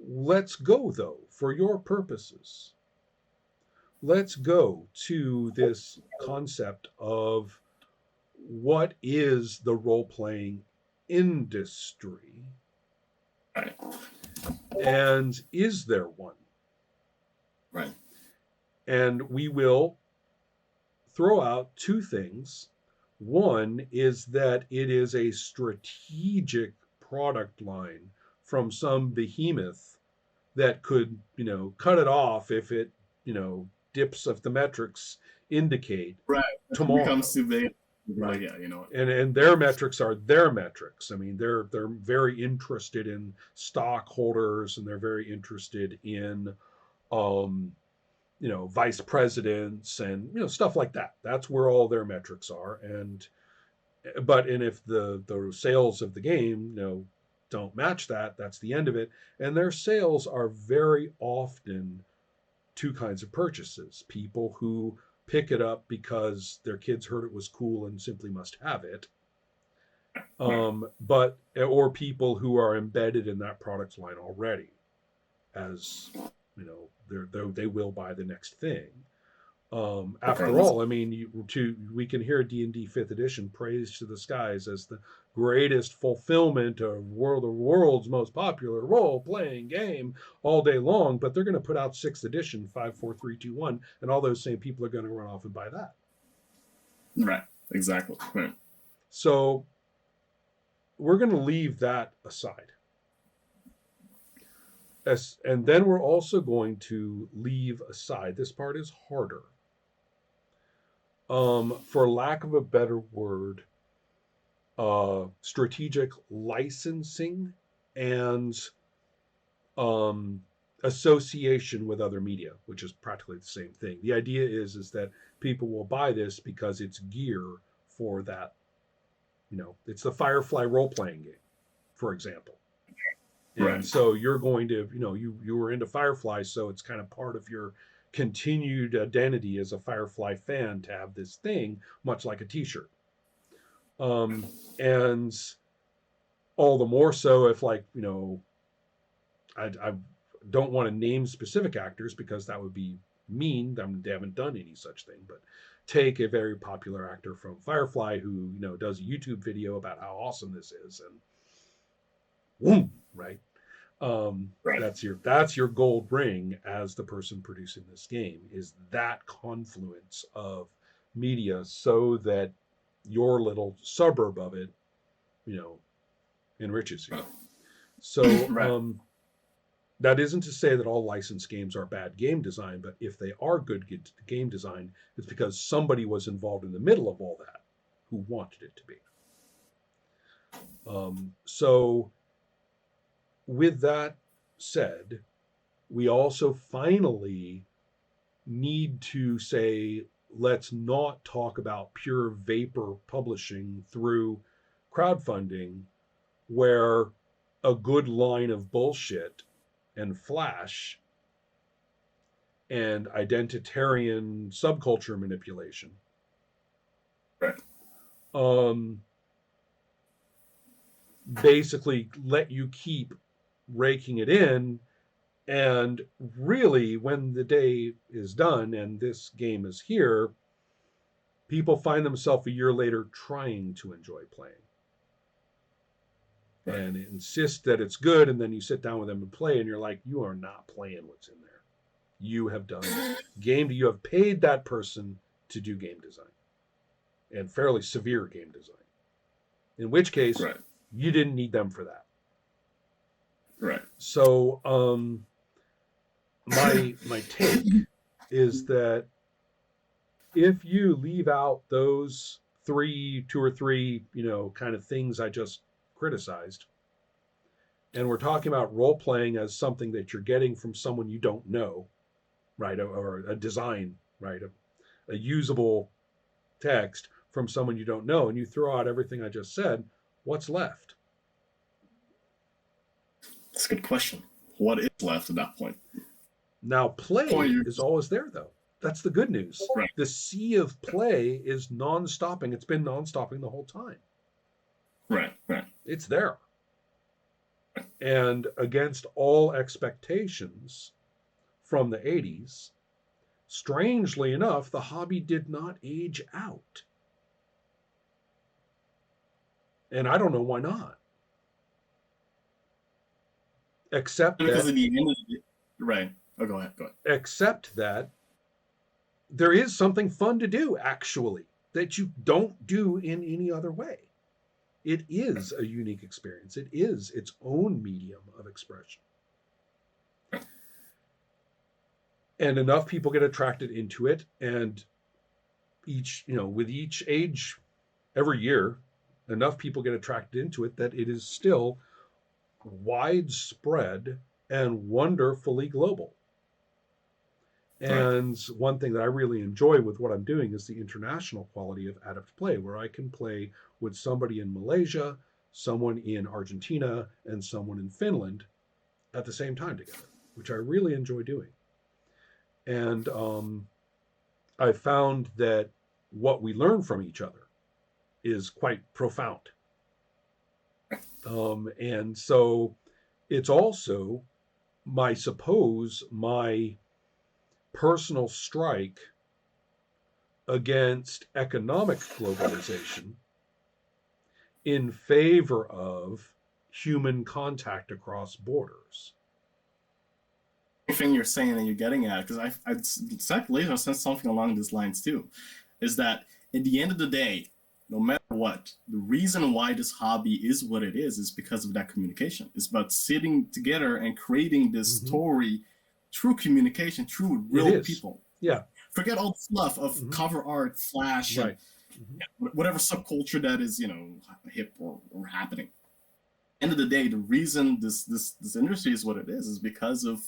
let's go, though, for your purposes. Let's go to this concept of what is the role playing industry, Right. and is there one? Right. And we will throw out two things. One is that it is a strategic product line from some behemoth that could, cut it off if it, dips if the metrics indicate Right. If it becomes tomorrow. too big, like, Right. yeah, you know. And their metrics are their metrics. I mean, they're very interested in stockholders, and they're very interested in um, vice presidents and stuff like that. That's where all their metrics are. And if the sales of the game, don't match that, that's the end of it. And their sales are very often two kinds of purchases: people who pick it up because their kids heard it was cool and simply must have it, Right. but or people who are embedded in that product line already, as they will buy the next thing. After Regardless. all, I mean, we can hear D&D Fifth Edition praised to the skies as the greatest fulfillment of the world's most popular role-playing game all day long, but they're going to put out Sixth Edition 54321, and all those same people are going to run off and buy that. Right. Exactly. Right. So we're going to leave that aside. And then we're also going to leave aside, this part is harder, for lack of a better word, strategic licensing and um, association with other media, which is practically the same thing. The idea is that people will buy this because it's gear for that. It's the Firefly role playing game, for example. And Right. so you're going to, you were into Firefly, so it's kind of part of your continued identity as a Firefly fan to have this thing, much like a T-shirt. And all the more so if, like, I don't want to name specific actors because that would be mean. They haven't done any such thing. But take a very popular actor from Firefly who does a YouTube video about how awesome this is, and boom, right? Right. That's your gold ring as the person producing this game, is that confluence of media, so that your little suburb of it, enriches you. Right. So Right. that isn't to say that all licensed games are bad game design, but if they are good game design, it's because somebody was involved in the middle of all that who wanted it to be. So with that said, we also finally need to say, let's not talk about pure vapor publishing through crowdfunding, where a good line of bullshit and flash and identitarian subculture manipulation Right. um, basically let you keep raking it in. And really, when the day is done and this game is here, people find themselves a year later trying to enjoy playing Right. and insist that it's good. And then you sit down with them and play, and you're like, you are not playing what's in there. You have done you have paid that person to do game design, and fairly severe game design, in which case Right. you didn't need them for that. Right. So my take is that if you leave out those two or three, kind of things I just criticized, and we're talking about role playing as something that you're getting from someone you don't know, right, or a design, right, a usable text from someone you don't know, and you throw out everything I just said, what's left? That's a good question. What is left at that point? Now, Oh, play you is always there, though. That's the good news. right. The sea of play is non-stopping. It's been non-stopping the whole time. Right. Right. It's there. And against all expectations from the 80s, strangely enough, the hobby did not age out. And I don't know why not. Except Because that at the end of the right. Oh, go ahead. Go ahead. except that there is something fun to do actually that you don't do in any other way. It is a unique experience. It is its own medium of expression. And enough people get attracted into it, and with each age, every year, enough people get attracted into it that it is still widespread and wonderfully global. Right. And one thing that I really enjoy with what I'm doing is the international quality of Adept Play, where I can play with somebody in Malaysia, someone in Argentina, and someone in Finland at the same time together, which I really enjoy doing. And I found that what we learn from each other is quite profound. And so it's also, my personal strike against economic globalization in favor of human contact across borders. Thing you're saying and you're getting at, because I said later, I said something along these lines too, is that at the end of the day, no matter what, the reason why this hobby is what it is because of that communication. It's about sitting together and creating this story through communication, through real people. Yeah. Forget all the fluff of cover art, flash, right. And whatever subculture that is, hip or happening. End of the day, the reason this industry is what it is because of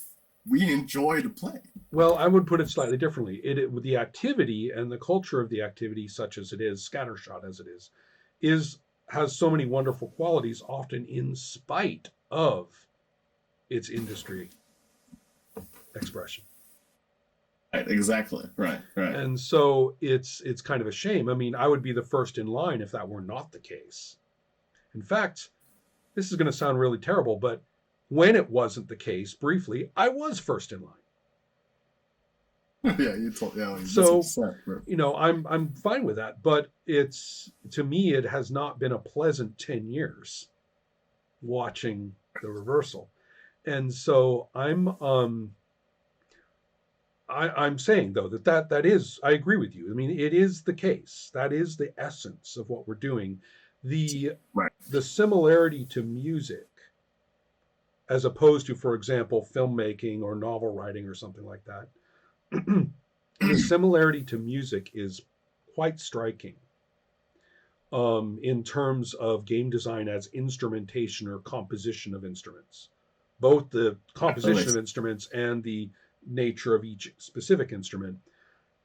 we enjoy to play. Well, I would put it slightly differently. With the activity and the culture of the activity, such as it is, scattershot as it is has so many wonderful qualities, often in spite of its industry expression. Right, exactly. Right. And so it's kind of a shame. I mean, I would be the first in line if that were not the case. In fact, this is going to sound really terrible, but when it wasn't the case, briefly, I was first in line. Yeah, you told. Yeah, so I'm fine with that, but to me it has not been a pleasant 10 years watching the reversal. And so I'm saying though that is, I agree with you. I mean, it is the case. That is the essence of what we're doing. The similarity to music, as opposed to, for example, filmmaking or novel writing or something like that, the similarity to music is quite striking in terms of game design as instrumentation or composition of instruments, both the composition of instruments and the nature of each specific instrument.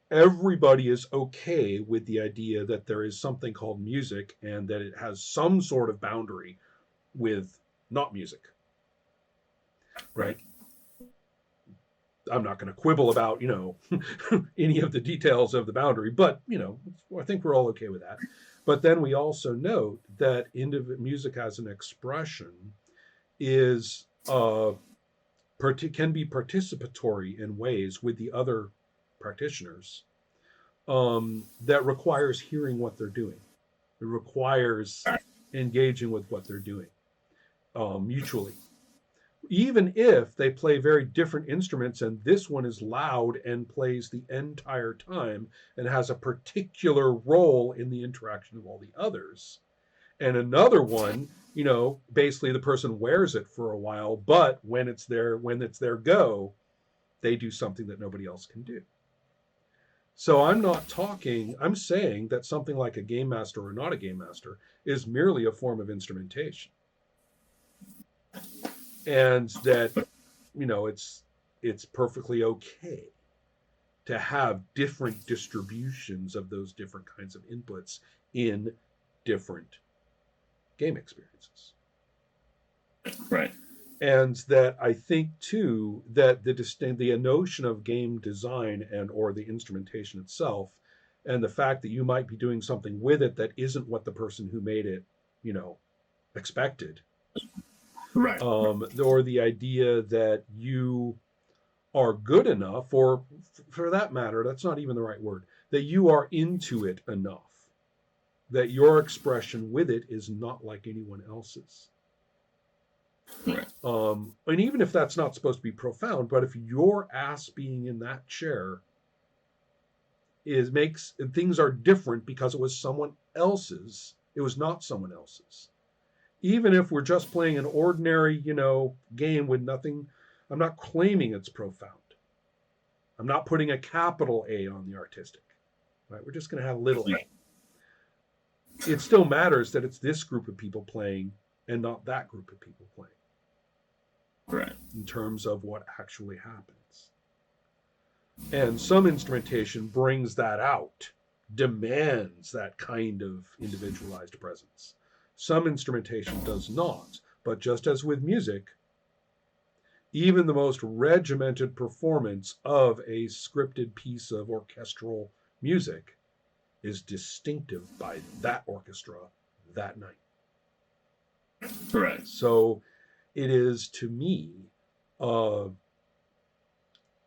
Everybody is okay with the idea that there is something called music and that it has some sort of boundary with not music. Right. I'm not going to quibble about, any of the details of the boundary, but, I think we're all okay with that. But then we also note that music as an expression is can be participatory in ways with the other practitioners that requires hearing what they're doing. It requires engaging with what they're doing mutually. Even if they play very different instruments and this one is loud and plays the entire time and has a particular role in the interaction of all the others, and another one, basically the person wears it for a while, but when it's their go, they do something that nobody else can do. So I'm saying that something like a game master or not a game master is merely a form of instrumentation. And that, it's perfectly okay to have different distributions of those different kinds of inputs in different game experiences. Right. And that I think too that the notion of game design and or the instrumentation itself, and the fact that you might be doing something with it that isn't what the person who made it, expected, Right. or the idea that you are good enough, or for that matter, that's not even the right word, that you are into it enough, that your expression with it is not like anyone else's. Right. And even if that's not supposed to be profound, but if your ass being in that chair is makes things are different because it was someone else's, it was not someone else's. Even if we're just playing an ordinary, game with nothing, I'm not claiming it's profound. I'm not putting a capital A on the artistic. Right? We're just going to have little a. It still matters that it's this group of people playing and not that group of people playing. Right. In terms of what actually happens. And some instrumentation brings that out, demands that kind of individualized presence. Some instrumentation does not. But just as with music, even the most regimented performance of a scripted piece of orchestral music is distinctive by that orchestra that night. Right. So it is, to me,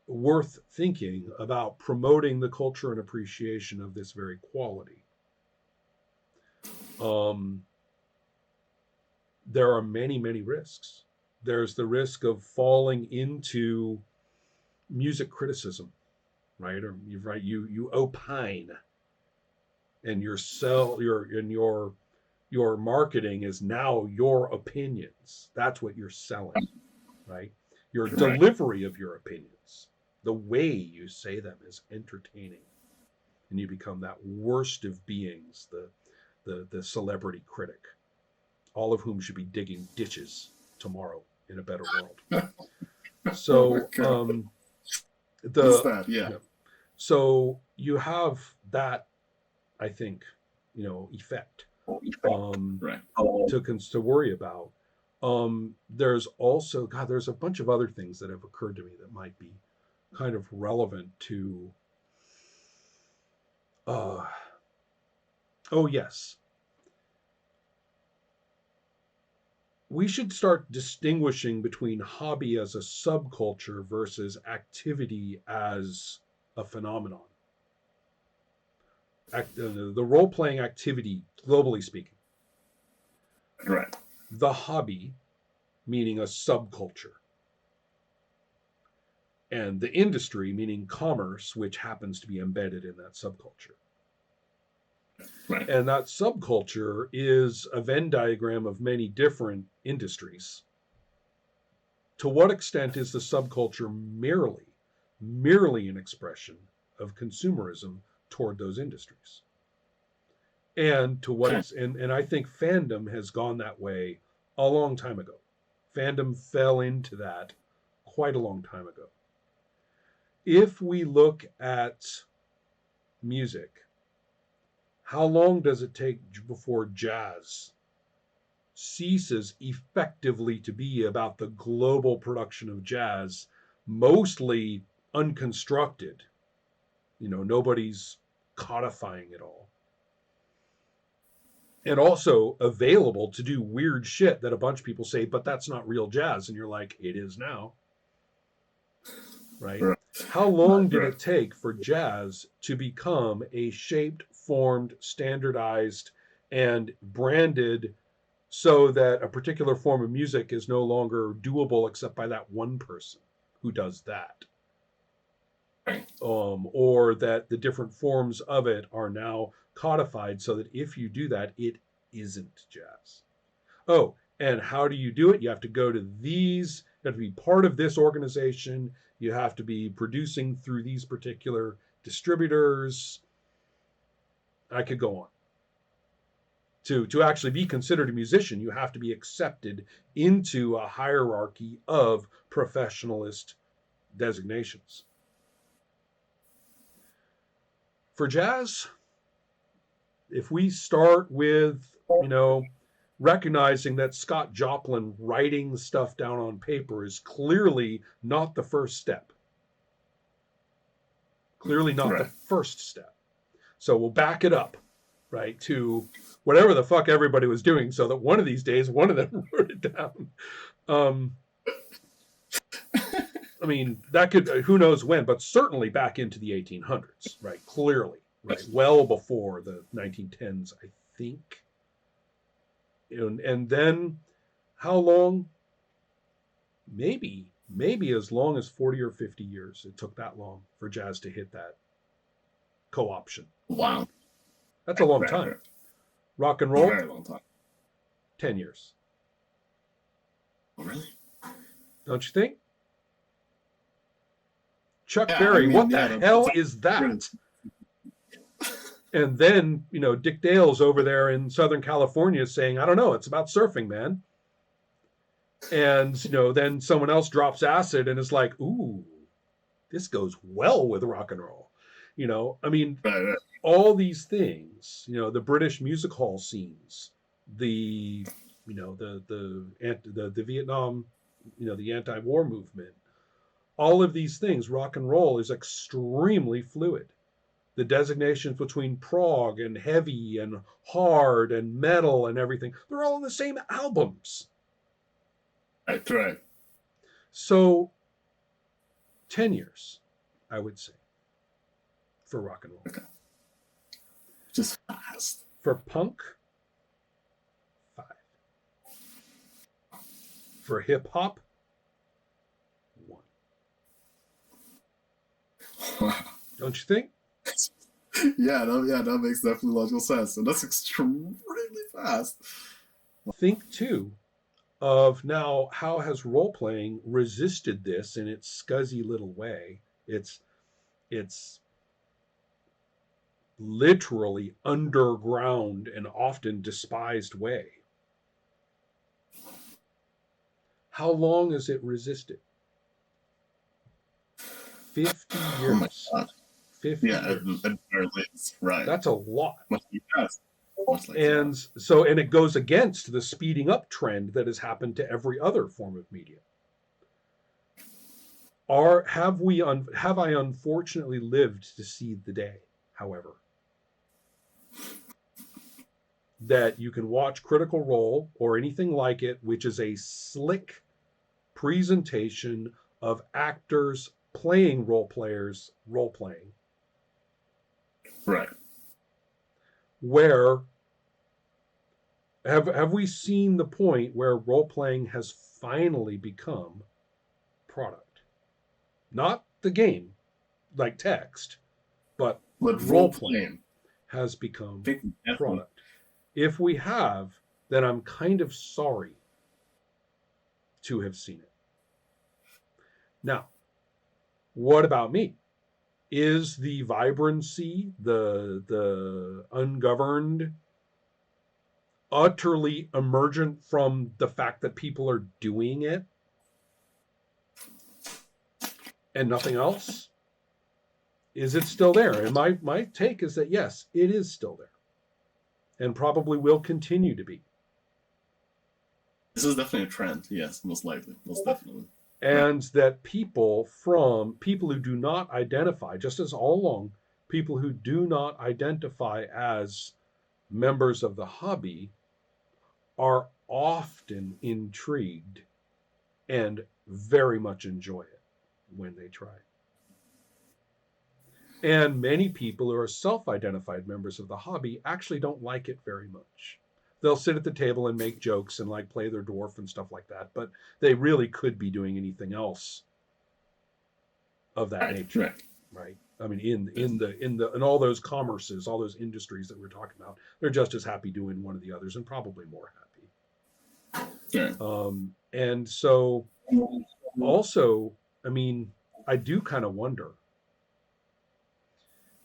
worth thinking about promoting the culture and appreciation of this very quality. There are many, many risks. There's the risk of falling into music criticism, right? Or you opine, and your marketing is now your opinions. That's what you're selling, right? Your delivery of your opinions, the way you say them is entertaining, and you become that worst of beings, the celebrity critic, all of whom should be digging ditches tomorrow in a better world. So so you have that, I think, effect to worry about. There's also, God, there's a bunch of other things that have occurred to me that might be kind of relevant to. Oh yes, we should start distinguishing between hobby as a subculture versus activity as a phenomenon. The role-playing activity, globally speaking. Right. The hobby, meaning a subculture. And the industry, meaning commerce, which happens to be embedded in that subculture. Right. And that subculture is a Venn diagram of many different industries. To what extent is the subculture merely an expression of consumerism toward those industries? And to what and I think fandom has gone that way a long time ago. Fandom fell into that quite a long time ago. If we look at music, how long does it take before jazz ceases effectively to be about the global production of jazz, mostly unconstructed? Nobody's codifying it all. And also available to do weird shit that a bunch of people say, but that's not real jazz. And you're like, it is now. Right? How long did it take for jazz to become a shaped, formed, standardized, and branded so that a particular form of music is no longer doable except by that one person who does that? Or that the different forms of it are now codified so that if you do that, it isn't jazz. Oh, and how do you do it? You have to go to these, you have to be part of this organization. You have to be producing through these particular distributors. I could go on. To actually be considered a musician, you have to be accepted into a hierarchy of professionalist designations. For jazz, if we start with, recognizing that Scott Joplin writing stuff down on paper is clearly not the first step. Clearly not the first step. So we'll back it up, right, to whatever the fuck everybody was doing so that one of these days, one of them wrote it down. Um, I mean, that could, who knows when, but certainly back into the 1800s, right? Clearly, right? Well before the 1910s, I think. And then how long? Maybe as long as 40 or 50 years. It took that long for jazz to hit that co-option. Wow. That's a long Right, time. right. Rock and A roll, very long time. 10 years. Oh, really? Don't you think? Chuck Yeah, Berry, what yeah, the hell is that? And then, Dick Dale's over there in Southern California saying, I don't know, it's about surfing, man. And, then someone else drops acid and is like, ooh, this goes well with rock and roll. I mean, right. all these things, the British music hall scenes, the, the Vietnam, the anti-war movement, all of these things, rock and roll is extremely fluid. The designations between prog and heavy and hard and metal and everything, they're all in the same albums. Right. So 10 years, I would say, for rock and roll. Okay. Just fast. For punk, 5. For hip hop, 1. Don't you think? That makes definitely logical sense. And that's extremely fast. Think too of now how has role playing resisted this in its scuzzy little way. It's literally underground and often despised way. How long has it resisted? 50 years. Oh my God. 50 yeah, years. It barely is. Right. That's a lot. Much like fast. And so, and it goes against the speeding up trend that has happened to every other form of media. Have I unfortunately lived to see the day, however, that you can watch Critical Role or anything like it, which is a slick presentation of actors playing role players role playing. Right. Where have we seen the point where role playing has finally become product? Not the game, like text, but role playing has become product. If we have, then I'm kind of sorry to have seen it. Now, what about me? Is the vibrancy, the ungoverned, utterly emergent from the fact that people are doing it and nothing else? Is it still there? And my take is that yes, it is still there and probably will continue to be. This is definitely a trend. Yes, most likely. Most definitely. And that people who do not identify, just as all along, people who do not identify as members of the hobby are often intrigued and very much enjoy it when they try. And many people who are self-identified members of the hobby actually don't like it very much. They'll sit at the table and make jokes and like play their dwarf and stuff like that, but they really could be doing anything else of that nature, right? I mean, in all those commerces, all those industries that we're talking about, they're just as happy doing one of the others and probably more happy. Yeah. And so, also, I mean, I do kind of wonder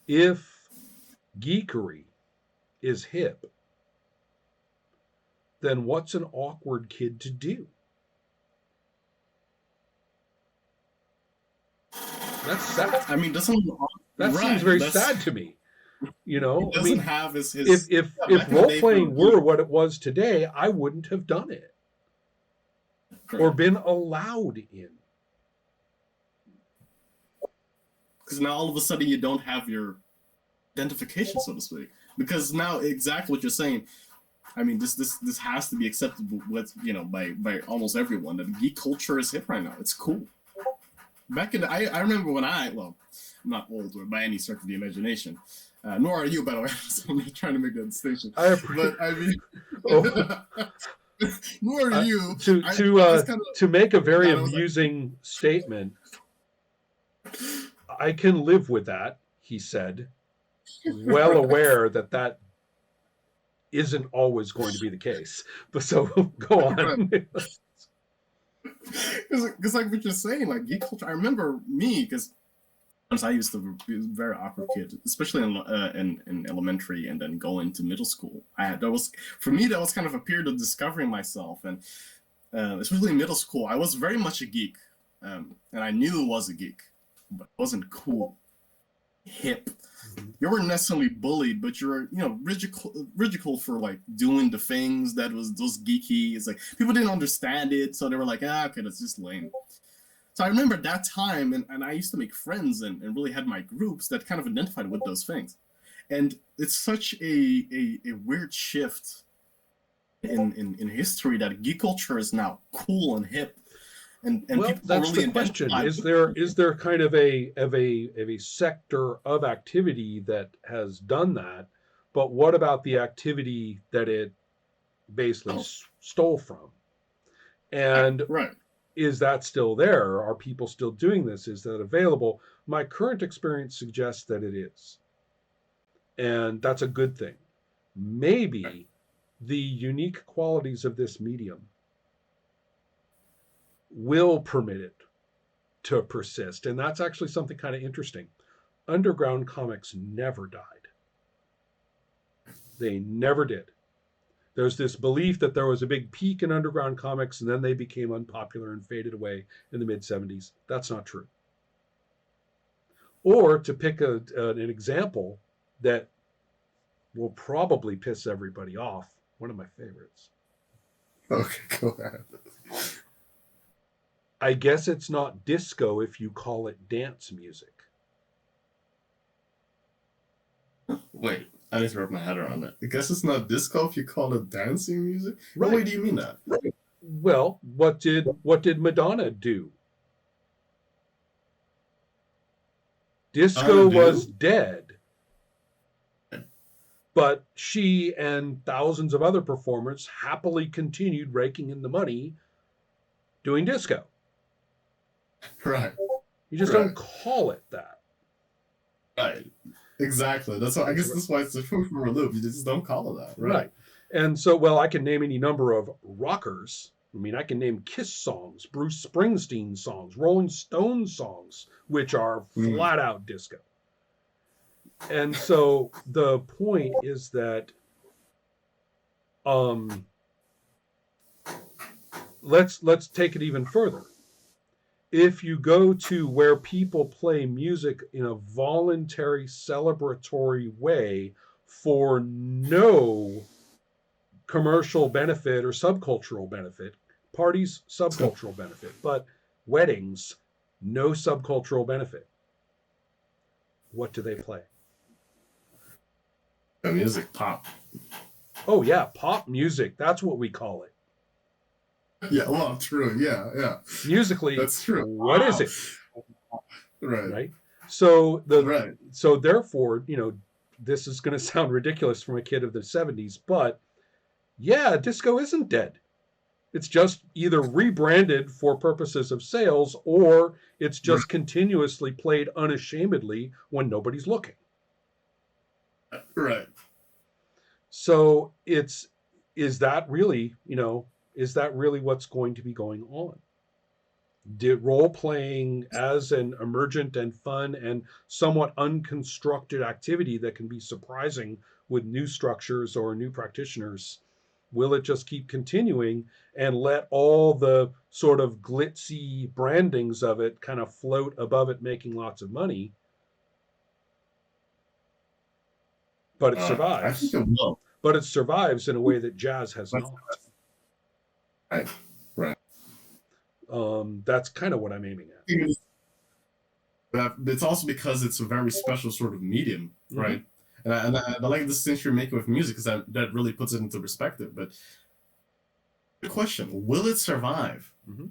if geekery is hip, then what's an awkward kid to do? That's sad. I mean, seems very sad to me. I mean, have his if role playing were what it was today, I wouldn't have done it or been allowed in. Because now all of a sudden you don't have your identification, so to speak. Because now exactly what you're saying, I mean, this has to be acceptable with by almost everyone. That geek culture is hip right now. It's cool. Back in I remember when I'm not old or by any stretch of the imagination, nor are you, by the way. So I'm not trying to make that distinction. But I mean, Oh, nor are you. To make a very I was amusing statement, I can live with that, he said, well like, aware that that isn't always going to be the case. But so go on. because like what you're saying, like geek culture. I remember me because I used to be a very awkward kid, especially in elementary and then going to middle school. That was for me that was kind of a period of discovering myself, and especially in middle school, I was very much a geek, and I knew it was a geek, but it wasn't cool, hip. You weren't necessarily bullied, but you were, ridiculed for like doing the things that was those geeky. It's like people didn't understand it, so they were like, okay, that's just lame. So I remember that time, and I used to make friends and really had my groups that kind of identified with those things. And it's such a weird shift in history that geek culture is now cool and hip. And well, people that's really the question. identify. Is there kind of a sector of activity that has done that? But what about the activity that it basically Oh, stole from? right, And right. is that still there? Are people still doing this? Is that available? My current experience suggests that it is. And that's a good thing. Maybe the unique qualities of this medium will permit it to persist. And that's actually something kind of interesting. Underground comics never died. They never did. There's this belief that there was a big peak in underground comics and then they became unpopular and faded away in the mid 70s. That's not true. Or to pick an example that will probably piss everybody off, one of my favorites. Okay, go ahead. I guess it's not disco if you call it dance music. Wait, I need to wrap my head around that. I guess it's not disco if you call it dancing music. Right. What way do you mean that? Well, what did Madonna do? Disco was dead, but she and thousands of other performers happily continued raking in the money doing disco. Right. You just don't call it that. Right. Exactly. That's why I guess that's why it's a food for a loop. You just don't call it that. Right. And so, well, I can name any number of rockers. I mean, I can name Kiss songs, Bruce Springsteen songs, Rolling Stones songs, which are flat out disco. And so the point is that let's take it even further. If you go to where people play music in a voluntary celebratory way for no commercial benefit or subcultural benefit, parties subcultural benefit, but weddings no subcultural benefit, what do they play? The music, pop. Oh yeah, pop music, that's what we call it. Yeah, well, true. Yeah. Musically, that's true. What is it? Right. So so therefore, this is going to sound ridiculous from a kid of the 70s, but yeah, disco isn't dead. It's just either rebranded for purposes of sales or it's just continuously played unashamedly when nobody's looking. Right. So is that really what's going to be going on? Did role playing as an emergent and fun and somewhat unconstructed activity that can be surprising with new structures or new practitioners, will it just keep continuing and let all the sort of glitzy brandings of it kind of float above it, making lots of money? But it survives. I think it will. But it survives in a way that jazz has not. Right. That's kind of what I'm aiming at. But it's also because it's a very special sort of medium, right? And I like the distinction you're making with music, because that really puts it into perspective. But the question, will it survive? Mm-hmm.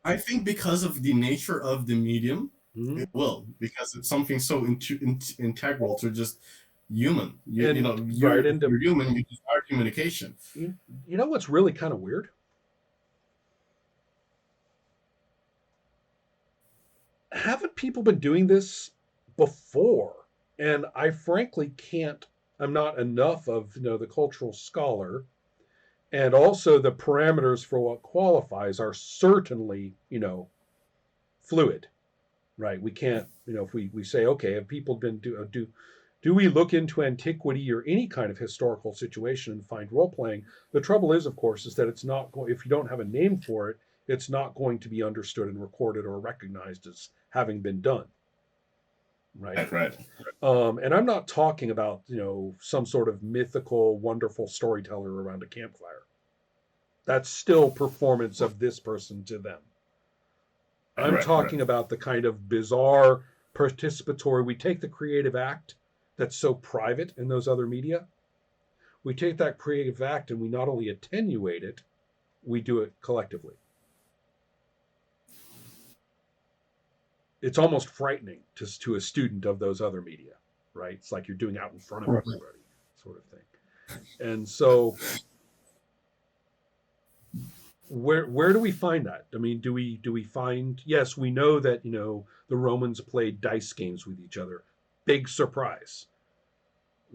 I think because of the nature of the medium, Mm-hmm. it will, because it's something so integral to just human. You And know, right into you're human. You desire communication. you know what's really kind of weird? Haven't people been doing this before? And I frankly can't. I'm not enough of the cultural scholar, and also the parameters for what qualifies are certainly fluid, right? We can't if we say, okay, have people been do we look into antiquity or any kind of historical situation and find role playing? The trouble is, of course, is that it's not going, if you don't have a name for it, it's not going to be understood and recorded or recognized as having been done, right? Right, right. And I'm not talking about some sort of mythical, wonderful storyteller around a campfire. That's still performance of this person to them. I'm Right, right. talking about the kind of bizarre participatory. We take the creative act that's so private in those other media. We take that creative act and we not only attenuate it, we do it collectively. It's almost frightening to a student of those other media, right? It's like you're doing out in front of Right. everybody, sort of thing. And so, where do we find that? I mean, do we find? Yes, we know that the Romans played dice games with each other. Big surprise.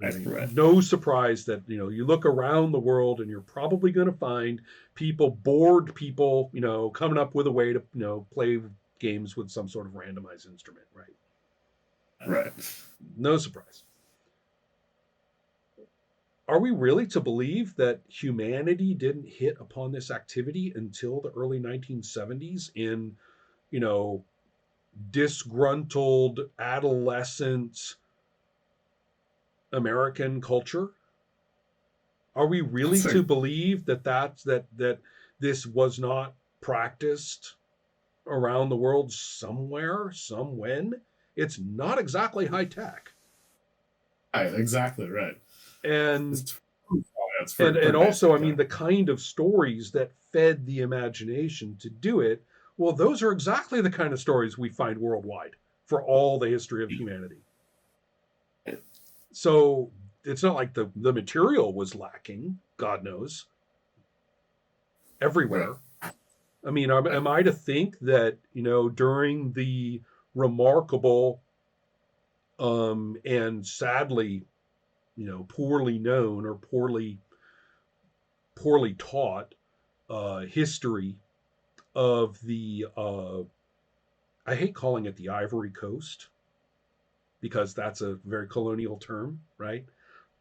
I Right, mean, right. no surprise that you look around the world and you're probably going to find bored people, coming up with a way to play games with some sort of randomized instrument, right? Right. No surprise. Are we really to believe that humanity didn't hit upon this activity until the early 1970s in, you know, disgruntled adolescent American culture? Are we really That's to a believe that this was not practiced around the world somewhere, some when? It's not exactly high tech. right, exactly right. And It's oh, yeah, it's and pretty also, I basic. mean, the kind of stories that fed the imagination to do it, well, those are exactly the kind of stories we find worldwide for all the history of humanity. So it's not like the material was lacking, God knows, Right, everywhere. I mean, right. am I to think that during the remarkable and sadly poorly known or poorly taught history of the I hate calling it the Ivory Coast because that's a very colonial term, right?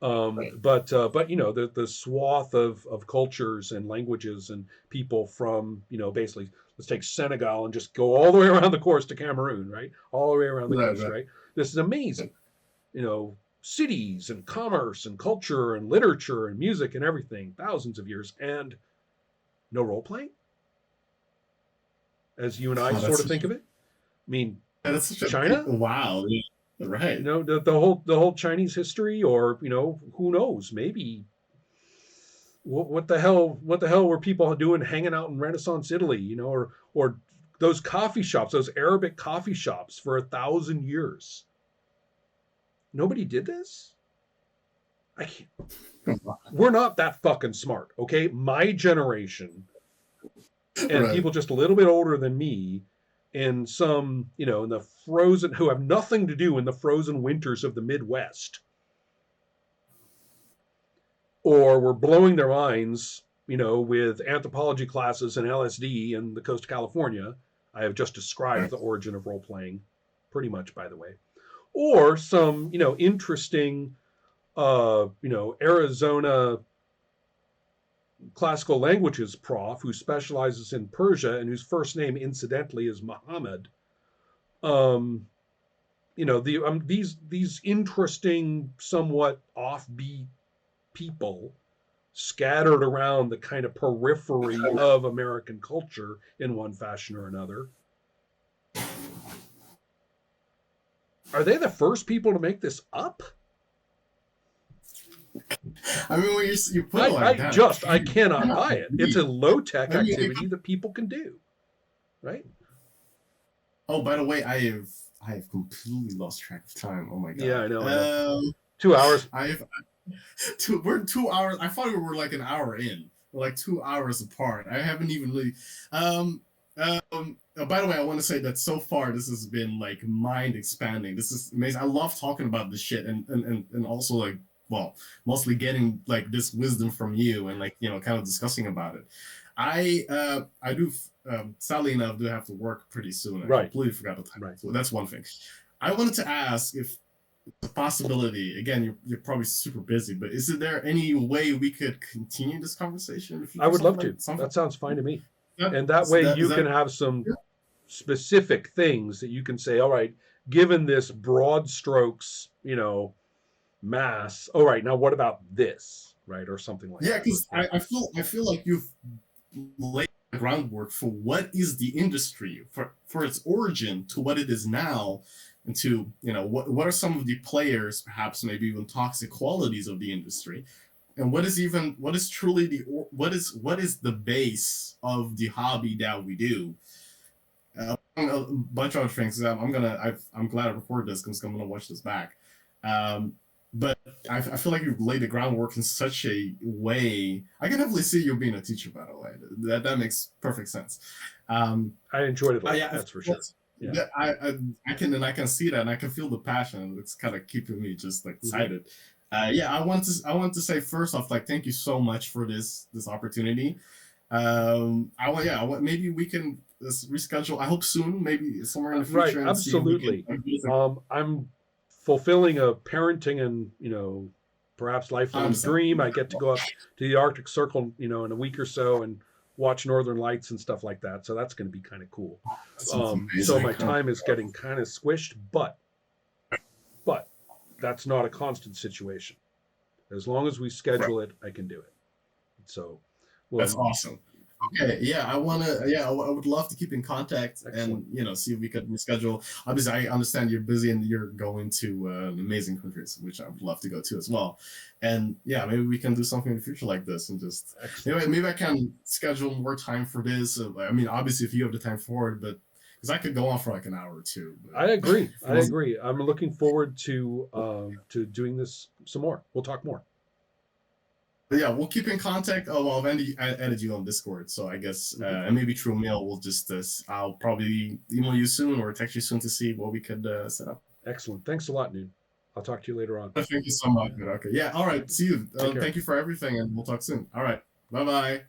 Right. But the swath of cultures and languages and people from basically, let's take Senegal and just go all the way around the coast to Cameroon, right? All the way around the Right, coast, right. right? This is amazing. Cities and commerce and culture and literature and music and everything, thousands of years, and no role playing, as you and I Oh, sort of think of it. I mean, that's such a China, wow. Yeah. Right. the whole Chinese history, or who knows, maybe what the hell were people doing hanging out in Renaissance Italy, or those coffee shops, those Arabic coffee shops for 1,000 years. Nobody did this. I can't, we're not that fucking smart, okay? My generation and Right. people just a little bit older than me, and some in the frozen, who have nothing to do in the frozen winters of the Midwest, or were blowing their minds, with anthropology classes and LSD in the coast of California. I have just described Right. the origin of role playing, pretty much, by the way. Or some, interesting, Arizona classical languages prof who specializes in Persia and whose first name, incidentally, is Muhammad. Um, these interesting, somewhat offbeat people scattered around the kind of periphery of American culture in one fashion or another. Are they the first people to make this up? I mean, when you put it I like that, just I I cannot cannot buy it. It's a believe. low tech I mean, activity that people can do, right? oh, by the way, I have completely lost track of time. Oh my Yeah, god. I know. 2 hours. I've we're 2 hours. I thought we were like an hour in. We're like 2 hours apart. I haven't even really. Um. By the way, I want to say that so far this has been like mind expanding. This is amazing. I love talking about this shit and also like, well, mostly getting like this wisdom from you and like, kind of discussing about it. I do sadly enough do have to work pretty soon. I Right, completely forgot the time. right. So that's one thing. I wanted to ask if the possibility, again, you're probably super busy, but is there any way we could continue this conversation in the I future? would love Something to. like something That sounds fine to me. that And that is way that is you that can have some specific things that you can say, all right, given this broad strokes, mass, all right, now what about this, right? Or something like yeah, that. because Yeah. I feel like you've laid the groundwork for what is the industry for its origin to what it is now, and to what are some of the players, perhaps maybe even toxic qualities of the industry, and what is truly what is the base of the hobby that we do. A bunch of other things. I'm glad I recorded this because I'm gonna watch this back. Um, but I feel like you've laid the groundwork in such a way. I can definitely see you being a teacher. By the way, that makes perfect sense. Um, I enjoyed it a lot, yeah, that's for sure. Yeah. I can see that, and I can feel the passion. It's kind of keeping me just like Mm-hmm. excited. Yeah, I want to say first off, like, thank you so much for this opportunity. I want maybe we can reschedule. I hope soon, maybe somewhere in the Right, future, and see if we can. absolutely. I'm fulfilling a parenting and perhaps I lifelong understand. dream. I get to go up to the Arctic Circle, in a week or so and watch Northern Lights and stuff like that. So that's going to be kind of cool. That sounds So amazing. my time is getting kind of squished, but that's not a constant situation. As long as we Right. schedule it, I can do it. So, That's well, awesome. Okay, yeah, I wanna, yeah, I would love to keep in contact excellent, and see if we could reschedule. Obviously, I understand you're busy and you're going to amazing countries, which I would love to go to as well. And yeah, maybe we can do something in the future like this, and just excellent. maybe I can schedule more time for this. I mean, obviously, if you have the time for it, but because I could go on for like an hour or two. I But agree. if it I wasn't, agree. I'm looking forward to doing this some more. We'll talk more. but yeah, we'll keep in contact. Oh, well, I added you on Discord, so I guess Mm-hmm. and maybe through mail we'll just I'll probably email you soon or text you soon to see what we could set up. Excellent. Thanks a lot, Nune. I'll talk to you later on. Thank you so much. Okay, yeah, all right. See you. Take care. Thank you for everything, and we'll talk soon. All right, bye bye.